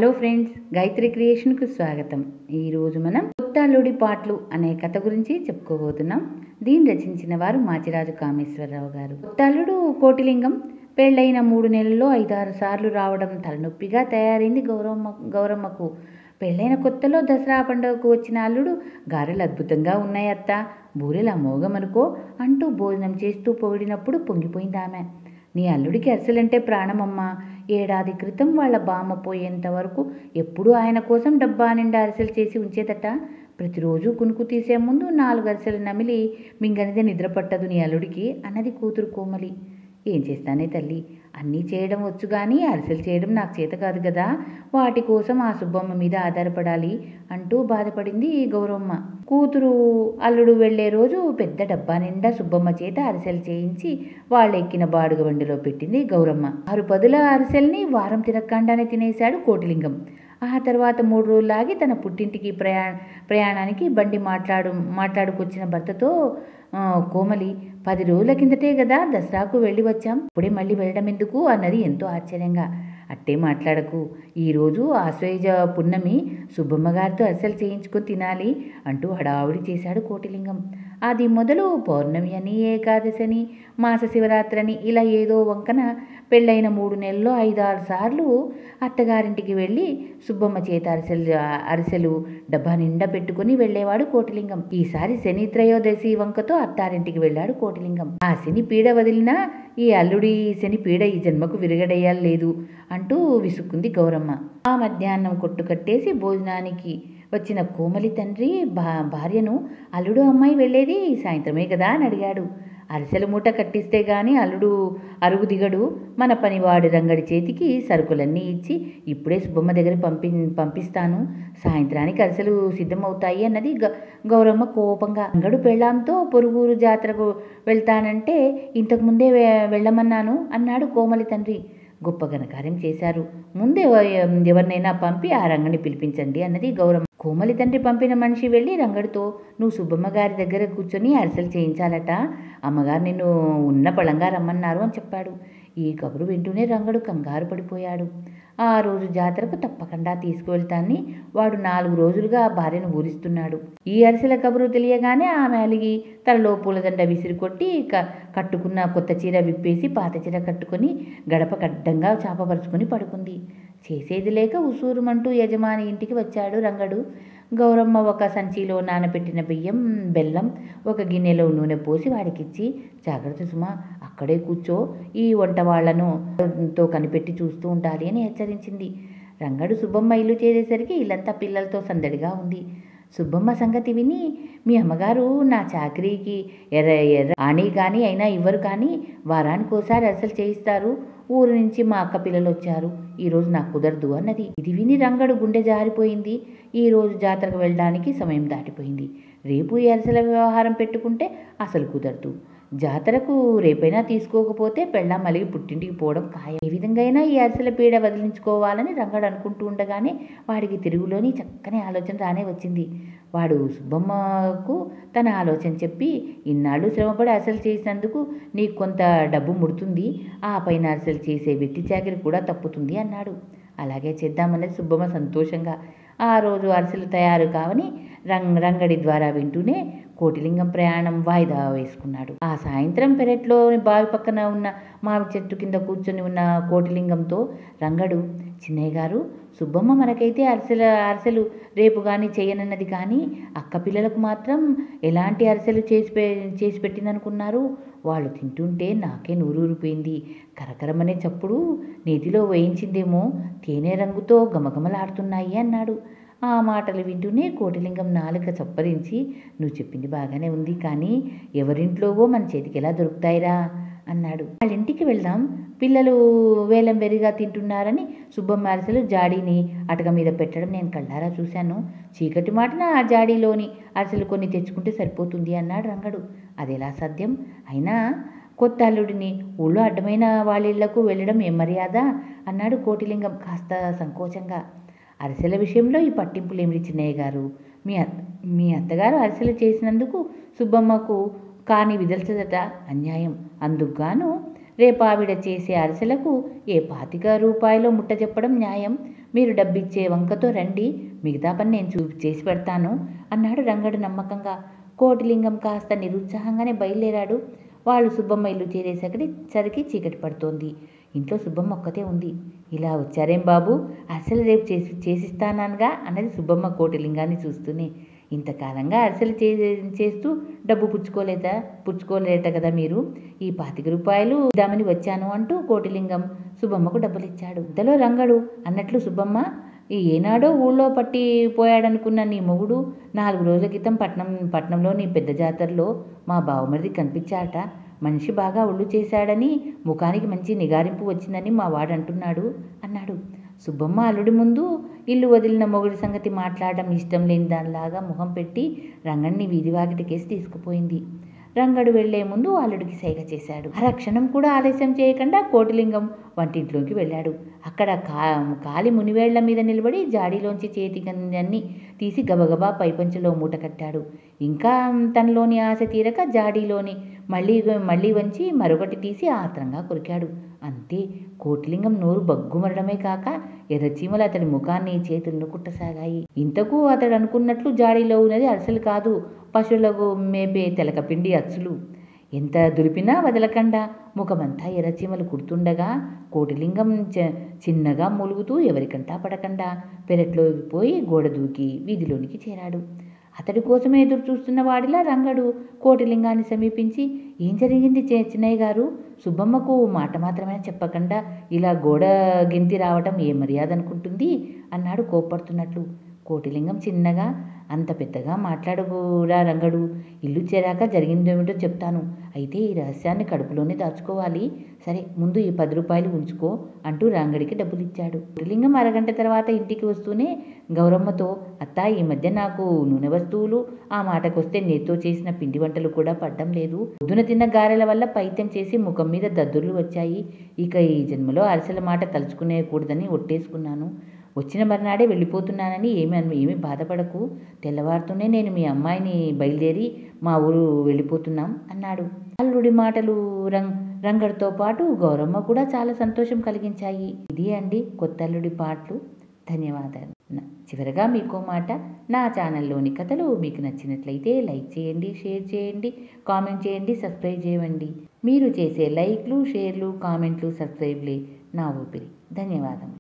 Hello friends, Gayatri క్రియేషన్కు స్వాగతం. ఈరోజు మనం కొత్త అల్లుడి పాటలు అనే కథ గురించి చెప్పుకోబోతున్నాం. దీన్ని రచించిన వారు మాచిరాజు కామేశ్వరరావు గారు. కొత్త అల్లుడు కోటిలింగం పెళ్ళైన 3 నెలల్లో 5-6 సార్లు రావడం తలనొప్పిగా తయారైంది గౌరమ్మకు. పెళ్ళైన కొత్తలో దసరా పండుగకు వచ్చిన అల్లుడు గారెలు అద్భుతంగా ఉన్నాయి అత్త, బూరెలు అమోఘమనుకో అంటూ భోజనం చేస్తూ పొగిడినప్పుడు పొంగిపోయింది ఆమె. నీ అల్లుడికి అరిసెలంటే ప్రాణమమ్మా. ఏడాది క్రితం వాళ్ళ బామ్మ పోయేంత వరకు ఎప్పుడూ ఆయన కోసం డబ్బా నిండా అరిసెలు చేసి ఉంచేదట. ప్రతిరోజు కునుకు తీసే ముందు 4 అరిసెలు నమిలి మింగనిదే నిద్ర పట్టదు నీ అల్లుడికి అన్నది కూతురు కోమలి. ఏం చేస్తానే తల్లి, అన్నీ చేయడం వచ్చు కానీ అరిసెలు చేయడం నాకు చేత కాదు కదా, వాటి కోసం ఆ సుబ్బమ్మ మీద ఆధారపడాలి అంటూ బాధపడింది గౌరమ్మ. కూతురు అల్లుడు వెళ్లే రోజు పెద్ద డబ్బా నిండా సుబ్బమ్మ చేత అరిసెలు చేయించి వాళ్ళు ఎక్కిన బాడుగ బండిలో పెట్టింది గౌరమ్మ. 6 పదుల అరిసెల్ని వారం తిరగకుండానే తినేశాడు కోటిలింగం. ఆ తర్వాత 3 రోజులాగి తన పుట్టింటికి ప్రయాణానికి బండి మాట్లాడుకొచ్చిన భర్తతో కోమలి, 10 రోజుల కిందటే కదా దసరాకు వెళ్ళి వచ్చాం, ఇప్పుడే మళ్ళీ వెళ్ళడం ఎందుకు అన్నది ఎంతో ఆశ్చర్యంగా. అట్టే మాట్లాడకు, ఈరోజు ఆశ్వయుజ పున్నమి, సుబ్బమ్మ గారితో అరిసెలు చేయించుకొని తినాలి అంటూ హడావుడి చేశాడు కోటిలింగం. అది మొదలు పౌర్ణమి అని, ఏకాదశి అని, మాస శివరాత్రి అని ఇలా ఏదో వంకన పెళ్ళైన 3 నెలల్లో 5-6 సార్లు అత్తగారింటికి వెళ్ళి సుబ్బమ్మ చేత అరిసెలు డబ్బా నిండా పెట్టుకుని వెళ్ళేవాడు కోటిలింగం. ఈసారి శని త్రయోదశి వంకతో అత్తారింటికి వెళ్ళాడు కోటిలింగం. ఆ శని పీడ వదిలినా ఈ అల్లుడి శని పీడ ఈ జన్మకు విరగడేయాలేదు అంటూ విసుక్కుంది గౌరమ్మ. ఆ మధ్యాహ్నం కొట్టు కట్టేసి భోజనానికి వచ్చిన కోమలి తండ్రి భార్యను, అల్లుడు అమ్మాయి వెళ్ళేది సాయంత్రమే కదా అని అడిగాడు. అరిసెల మూట కట్టిస్తే గాని అల్లుడు అరుగు దిగడు, మన పనివాడి రంగడి చేతికి సరుకులన్నీ ఇచ్చి ఇప్పుడే సుబ్బమ్మ దగ్గర పంపిస్తాను, సాయంత్రానికి అరిసెలు సిద్ధమవుతాయి అన్నది గౌరమ్మ కోపంగా. రంగడు పెళ్ళాంతో పొరుగురు జాతరకు వెళ్తానంటే ఇంతకుముందే వెళ్ళమన్నాను అన్నాడు కోమలి తండ్రి. గొప్ప ఘనకార్యం చేశారు, ముందే ఎవరినైనా పంపి ఆ రంగని పిలిపించండి అన్నది గౌరమ్మ. కోమలి తండ్రి పంపిన మనిషి వెళ్ళి రంగడితో, నువ్వు సుబ్బమ్మ గారి దగ్గర కూర్చొని అరిసెలు చేయించాలట, అమ్మగారు నిన్ను ఉన్న పళంగా రమ్మన్నారు అని చెప్పాడు. ఈ కబురు వింటూనే రంగడు కంగారు పడిపోయాడు. ఆ రోజు జాతరకు తప్పకుండా తీసుకువెళ్తాన్ని వాడు 4 రోజులుగా భార్యను ఊరిస్తున్నాడు. ఈ అరిసెల కబురు తెలియగానే ఆమె అలిగి తలలో పూలదండ విసిరి కొట్టి కట్టుకున్న కొత్త చీర విప్పేసి పాత చీర కట్టుకొని గడప అడ్డంగా చాపపరుచుకొని పడుకుంది. చేసేది లేక ఉసూరుమంటూ యజమాని ఇంటికి వచ్చాడు రంగడు. గౌరమ్మ ఒక సంచిలో నానబెట్టిన బియ్యం, బెల్లం, ఒక గిన్నెలో నూనె పోసి వాడికిచ్చి, జాగ్రత్త సుమా, అక్కడే కూర్చో, ఈ వంట వాళ్లను తో కనిపెట్టి చూస్తూ ఉండాలి అని హెచ్చరించింది. రంగడు సుబ్బమ్మ ఇల్లు చేసేసరికి ఇల్లంతా పిల్లలతో సందడిగా ఉంది. సుబ్బమ్మ సంగతి విని, మీ అమ్మగారు నా చాకరీకి ఎర్ర ఆణి కానీ అయినా ఇవ్వరు, కానీ వారానికోసారి అరిసెలు చేయిస్తారు, ఊరు నుంచి మా అక్క పిల్లలు వచ్చారు, ఈరోజు నాకు కుదరదు అన్నది. ఇది విని రంగడు గుండె జారిపోయింది. ఈరోజు జాతరకు వెళ్ళడానికి సమయం దాటిపోయింది. రేపు ఈ అరిసెల వ్యవహారం పెట్టుకుంటే అసలు కుదరదు. జాతరకు రేపైనా తీసుకోకపోతే పెళ్ళాం మలిగి పుట్టింటికి పోవడం ఖాయం. ఏ విధంగా అయినా ఈ అరిసెల పీడ వదిలించుకోవాలని రంగడు అనుకుంటూ ఉండగానే వాడికి తిరుగులోని చక్కని ఆలోచన రానే వచ్చింది. వాడు సుబ్బమ్మకు తన ఆలోచన చెప్పి, ఇన్నాళ్ళు శ్రమపడి అరిసెలు చేసినందుకు నీకు కొంత డబ్బు ముడుతుంది, ఆ పైన అరిసెలు చేసే వెట్టి చాకిరి కూడా తప్పుతుంది అన్నాడు. అలాగే చేద్దామన్నది సుబ్బమ్మ సంతోషంగా. ఆ రోజు అరిసెలు తయారు కావని రంగడి ద్వారా వింటూనే కోటిలింగం ప్రయాణం వాయిదా వేసుకున్నాడు. ఆ సాయంత్రం పెరట్లోని బావి పక్కన ఉన్న మావి చెట్టు కింద కూర్చొని ఉన్న కోటిలింగంతో రంగడు, చిన్నయ్య గారు, సుబ్బమ్మ మనకైతే అరిసెలు రేపు కానీ చేయనన్నది, కానీ అక్క పిల్లలకు మాత్రం ఎలాంటి అరిసెలు చేసి పెట్టిందనుకున్నారు, వాళ్ళు తింటుంటే నాకే నూరూరిపోయింది, కరకరమనే చప్పుడు నేతిలో వేయించిందేమో, తేనె రంగుతో గమగమలాడుతున్నాయి అన్నాడు. ఆ మాటలు వింటూనే కోటిలింగం నాలుక చప్పరించి, నువ్వు చెప్పింది బాగానే ఉంది, కానీ ఎవరింట్లోవో మన చేతికి ఎలా దొరుకుతాయిరా అన్నాడు. వాళ్ళ ఇంటికి వెళ్దాం, పిల్లలు వేలం వెరిగా తింటున్నారని సుబ్బమ్మ అరిసెలు జాడీని అటక మీద పెట్టడం నేను కళ్ళారా చూశాను, చీకటి మాటన ఆ జాడీలోని అరిసెలు కొన్ని తెచ్చుకుంటే సరిపోతుంది అన్నాడు రంగడు. అదెలా సాధ్యం, అయినా కొత్త అల్లుడిని ఊళ్ళో అడ్డమైన వాళ్ళిళ్లకు వెళ్ళడం ఏం మర్యాద అన్నాడు కోటిలింగం కాస్త సంకోచంగా. అరిసెల విషయంలో ఈ పట్టింపులేమిటి చిన్నయ్య గారు, మీ అత్తగారు అరిసెలు చేసినందుకు సుబ్బమ్మకు కానీ విదల్చదట, అన్యాయం, అందుకుగాను రేపు ఆవిడ చేసే అరిసెలకు ఏ 25 రూపాయలో ముట్ట చెప్పడం న్యాయం. మీరు డబ్బిచ్చే వంకతో రండి, మిగతా పని నేను చేసి పెడతాను అన్నాడు రంగడు నమ్మకంగా. కోటిలింగం కాస్త నిరుత్సాహంగానే బయలుదేరాడు. వాళ్ళు సుబ్బమ్మ ఇల్లు చేరేసరికి చీకటి పడుతోంది. ఇంట్లో సుబ్బమ్మ ఒక్కతే ఉంది. ఇలా వచ్చారేం బాబు, అరిసెలు రేపు చేసిస్తానగా అన్నది సుబ్బమ్మ కోటిలింగాన్ని చూస్తూనే. ఇంతకాలంగా అరిసెలు చేస్తూ డబ్బు పుచ్చుకోలేట కదా మీరు, ఈ 25 రూపాయలు ఇద్దామని వచ్చాను అంటూ కోటిలింగం సుబ్బమ్మకు డబ్బులిచ్చాడు. ఇంతలో రంగడు అన్నట్లు సుబ్బమ్మ, ఏనాడో ఊళ్ళో పట్టిపోయాడనుకున్న నీ మొగుడు 4 రోజుల క్రితం పట్నంలోని పెద్ద జాతరలో మా బావమరిది కనిపించాట. మనిషి బాగా ఒళ్ళు చేశాడని, ముఖానికి మంచి నిగారింపు వచ్చిందని మా వాడు అంటున్నాడు అన్నాడు. సుబ్బమ్మ అల్లుడి ముందు ఇల్లు వదిలిన మొగుడి సంగతి మాట్లాడడం ఇష్టం లేని దానిలాగా ముఖం పెట్టి రంగడిని వీధివాకిటికేసి తీసుకుపోయింది. రంగడు వెళ్లే ముందు అల్లుడికి సైగ చేశాడు. అరక్షణం కూడా ఆలస్యం చేయకుండా కోటిలింగం వంటింట్లోకి వెళ్ళాడు. అక్కడ కాలి మునివేళ్ల మీద నిలబడి జాడీలోంచి చేతి గంజాన్ని తీసి గబగబా పైపంచలో మూట కట్టాడు. ఇంకా తనలోని ఆశ తీరక జాడీలోని మళ్ళీ వంచి మరొకటి తీసి ఆత్రంగా కొరికాడు. అంతే, కోటిలింగం నోరు బగ్గుమరడమే కాక ఎర్రచీమలు అతడి ముఖాన్ని చేతులను కుట్టసాగాయి. ఇంతకు అతడు అనుకున్నట్లు జాడీలో ఉన్నది అరిసెలు కాదు, పశువులకు మేపే తెలకపిండి అచ్చులు. ఎంత దులిపినా వదలకుండా ముఖమంతా ఎర్రచీమలు కుడుతుండగా కోటిలింగం చిన్నగా మూలుగుతూ ఎవరికంటా పడకుండా పెరట్లోకి పోయి గోడ దూకి వీధిలోనికి చేరాడు. అతడి కోసమే ఎదురు చూస్తున్న వాడిలా రంగడు కోటిలింగాన్ని సమీపించి, ఏం జరిగింది చిన్నయ్య గారు? సుబ్బమ్మకు మాట మాత్రమే చెప్పకుండా ఇలా గోడ గింతి రావటం ఏ మర్యాద అనుకుంటుంది అన్నాడు కోప్పడుతున్నట్లు. కోటిలింగం చిన్నగా, అంత పెద్దగా మాట్లాడకురా రంగడు, ఇల్లు చేరాక జరిగిందేమిటో చెప్తాను. అయితే ఈ రహస్యాన్ని కడుపులోనే దాచుకోవాలి. సరే, ముందు ఈ 10 రూపాయలు ఉంచుకో అంటూ రంగడికి డబ్బులిచ్చాడు. కోటిలింగం అరగంట తర్వాత ఇంటికి వస్తూనే గౌరమ్మతో, అత్తా, ఈ మధ్య నాకు నూనె వస్తువులు, ఆ మాటకొస్తే నేతితో చేసిన పిండి వంటలు కూడా పడ్డం లేదు. పొద్దున తిన్న గారెల వల్ల పైత్యం చేసి ముఖం మీద దద్దుర్లు వచ్చాయి. ఇక ఈ జన్మలో అరిసెల మాట తలుచుకునేకూడదని ఒట్టేసుకున్నాను. వచ్చిన మర్నాడే వెళ్ళిపోతున్నానని ఏమీ బాధపడకు. తెల్లవారుతూనే నేను మీ అమ్మాయిని బయలుదేరి మా ఊరు వెళ్ళిపోతున్నాం అన్నాడు. అల్లుడి మాటలు రంగడితో పాటు గౌరమ్మ కూడా చాలా సంతోషం కలిగించాయి. ఇది అండి కొత్తల్లుడి పాటలు. ధన్యవాదాలు. చివరగా మీకో మాట, నా ఛానల్లోని కథలు మీకు నచ్చినట్లయితే లైక్ చేయండి, షేర్ చేయండి, కామెంట్ చేయండి, సబ్స్క్రైబ్ చేయండి. మీరు చేసే లైక్లు, షేర్లు, కామెంట్లు, సబ్స్క్రైబ్లే నా ఊపిరి. ధన్యవాదం.